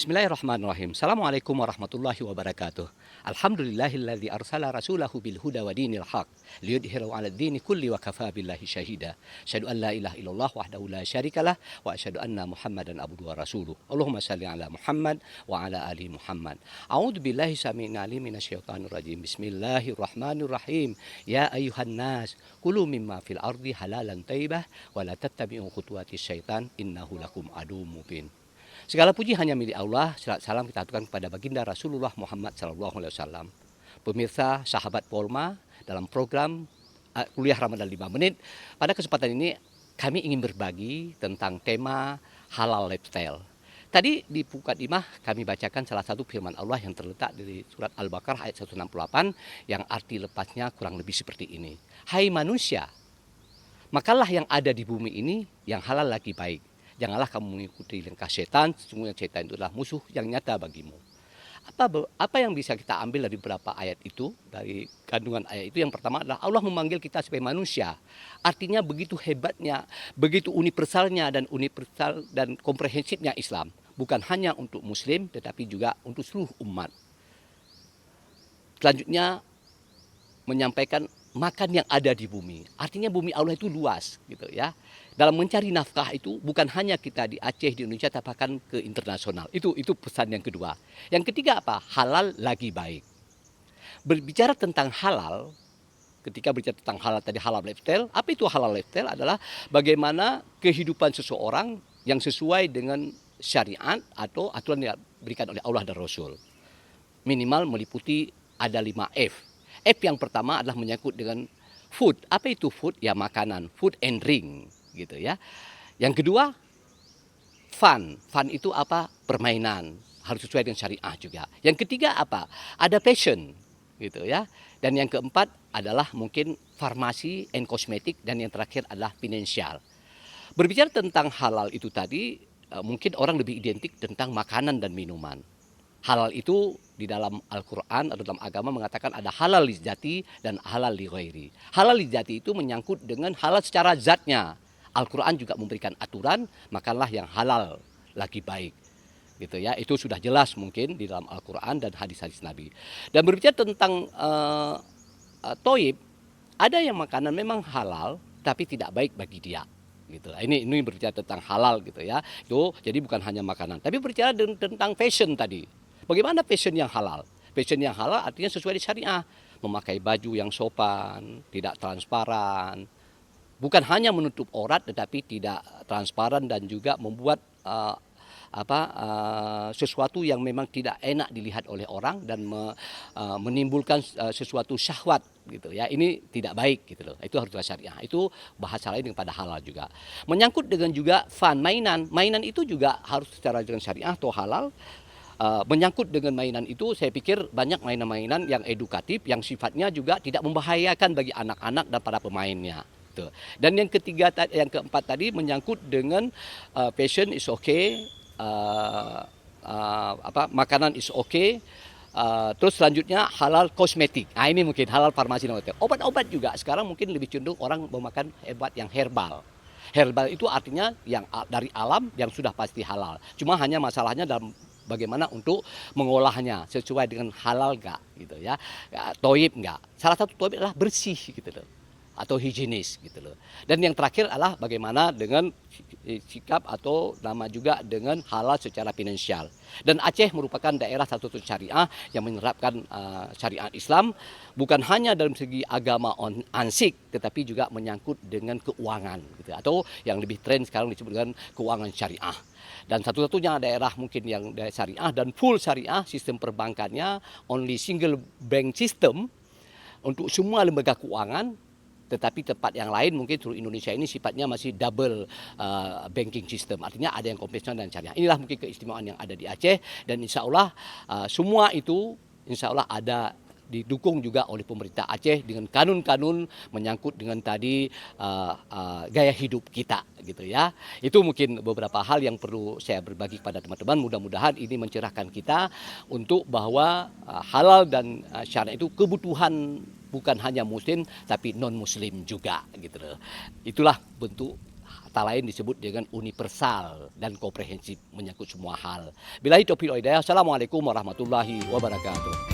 Bismillahirrahmanirrahim. Assalamualaikum warahmatullahi wabarakatuh. Alhamdulillahilladzi arsala rasulahu bil huda wa dinil haq liyudhhirahu 'alad dini kulli wa kafa billahi syahida. Asyhadu an la ilaha illallah wahdahu la syarikalah wa asyhadu anna Muhammadan abduhu wa rasuluh. Allahumma shalli ala Muhammad wa ala ali Muhammad. A'udzu billahi samii'il 'alim minasyaitonir rajim. Bismillahirrahmanirrahim. Ya ayyuhan nas, kulu mimma fil ardi halalan thayyibah wa la tattabi'u khutuwatis syaitan innahu lakum aduwwum mubin. Segala puji hanya milik Allah. Salam kita aturkan kepada baginda Rasulullah Muhammad SAW. Pemirsa, sahabat Polma, dalam program kuliah Ramadan 5 menit. Pada kesempatan ini kami ingin berbagi tentang tema halal lifestyle. Tadi di Mukadimah kami bacakan salah satu firman Allah yang terletak di surat Al-Baqarah ayat 168 yang arti lepasnya kurang lebih seperti ini. Hai manusia, makalah yang ada di bumi ini yang halal lagi baik. Janganlah kamu mengikuti langkah setan, sesungguhnya setan itu adalah musuh yang nyata bagimu. Apa yang bisa kita ambil dari beberapa ayat itu, dari kandungan ayat itu? Yang pertama adalah Allah memanggil kita sebagai manusia. Artinya begitu hebatnya, begitu universalnya dan komprehensifnya Islam. Bukan hanya untuk Muslim, tetapi juga untuk seluruh umat. Selanjutnya menyampaikan makan yang ada di bumi. Artinya bumi Allah itu luas, gitu ya. Dalam mencari nafkah itu bukan hanya kita di Aceh, di Indonesia, tapi akan ke internasional. Itu pesan yang kedua. Yang ketiga apa? Halal lagi baik. Berbicara tentang halal, ketika berbicara tentang halal tadi, halal lifestyle, apa itu halal lifestyle? Adalah bagaimana kehidupan seseorang yang sesuai dengan syariat atau aturan yang diberikan oleh Allah dan Rasul. Minimal meliputi ada 5 F. F yang pertama adalah menyangkut dengan food. Apa itu food? Ya makanan, food and drink. Gitu ya. Yang kedua, fun. Fun itu apa? Permainan. Harus sesuai dengan syariah juga. Yang ketiga apa? Ada passion, gitu ya. Dan yang keempat adalah mungkin farmasi and kosmetik, dan yang terakhir adalah finansial. Berbicara tentang halal itu tadi, mungkin orang lebih identik tentang makanan dan minuman. Halal itu di dalam Al-Quran atau dalam agama mengatakan ada halal li dzati dan halal li ghairi. Halal li dzati itu menyangkut dengan halal secara zatnya. Al-Quran juga memberikan aturan, makanlah yang halal lagi baik. Gitu ya, itu sudah jelas mungkin di dalam Al-Quran dan hadis-hadis Nabi. Dan berbicara tentang toib, ada yang makanan memang halal tapi tidak baik bagi dia. Gitu. Ini berbicara tentang halal gitu ya. Itu jadi bukan hanya makanan, tapi berbicara tentang fashion tadi. Bagaimana fashion yang halal? Fashion yang halal artinya sesuai di syariah, memakai baju yang sopan, tidak transparan. Bukan hanya menutup aurat, tetapi tidak transparan dan juga membuat sesuatu yang memang tidak enak dilihat oleh orang dan menimbulkan sesuatu syahwat gitu ya. Ini tidak baik gitu loh. Itu harus syariah. Itu bahasa lain daripada halal juga. Menyangkut dengan juga fun, mainan. Mainan itu juga harus secara dengan syariah atau halal. Menyangkut dengan mainan itu, saya pikir banyak mainan-mainan yang edukatif, yang sifatnya juga tidak membahayakan bagi anak-anak dan para pemainnya. Dan yang keempat tadi menyangkut dengan fashion is okay, makanan is okay, terus selanjutnya halal kosmetik. Nah ini mungkin halal farmasi dan hotel. Obat-obat juga sekarang mungkin lebih cenderung orang memakan obat yang herbal. Herbal itu artinya yang dari alam yang sudah pasti halal. Cuma hanya masalahnya dalam bagaimana untuk mengolahnya sesuai dengan halal enggak gitu ya. Toib enggak. Salah satu toib adalah bersih gitu loh, atau higienis gitu loh. Dan yang terakhir adalah bagaimana dengan sikap atau nama juga dengan halal secara finansial. Dan Aceh merupakan daerah satu-satunya syariah yang menerapkan syariat Islam bukan hanya dalam segi agama ansik, tetapi juga menyangkut dengan keuangan gitu, atau yang lebih tren sekarang disebut dengan keuangan syariah. Dan satu-satunya daerah mungkin yang syariah dan full syariah, sistem perbankannya only single bank system untuk semua lembaga keuangan. Tetapi tempat yang lain mungkin seluruh Indonesia ini sifatnya masih double banking system. Artinya ada yang konvensional dan syariah. Inilah mungkin keistimewaan yang ada di Aceh. Dan insya Allah semua itu insya Allah ada didukung juga oleh pemerintah Aceh dengan kanun-kanun menyangkut dengan tadi gaya hidup kita gitu ya. Itu mungkin beberapa hal yang perlu saya berbagi kepada teman-teman. Mudah-mudahan ini mencerahkan kita untuk bahwa halal dan syariat itu kebutuhan bukan hanya muslim tapi non muslim juga gitu loh. Itulah bentuk kata lain disebut dengan universal dan komprehensif menyangkut semua hal. Billahi taufiq wal hidayah. Assalamualaikum warahmatullahi wabarakatuh.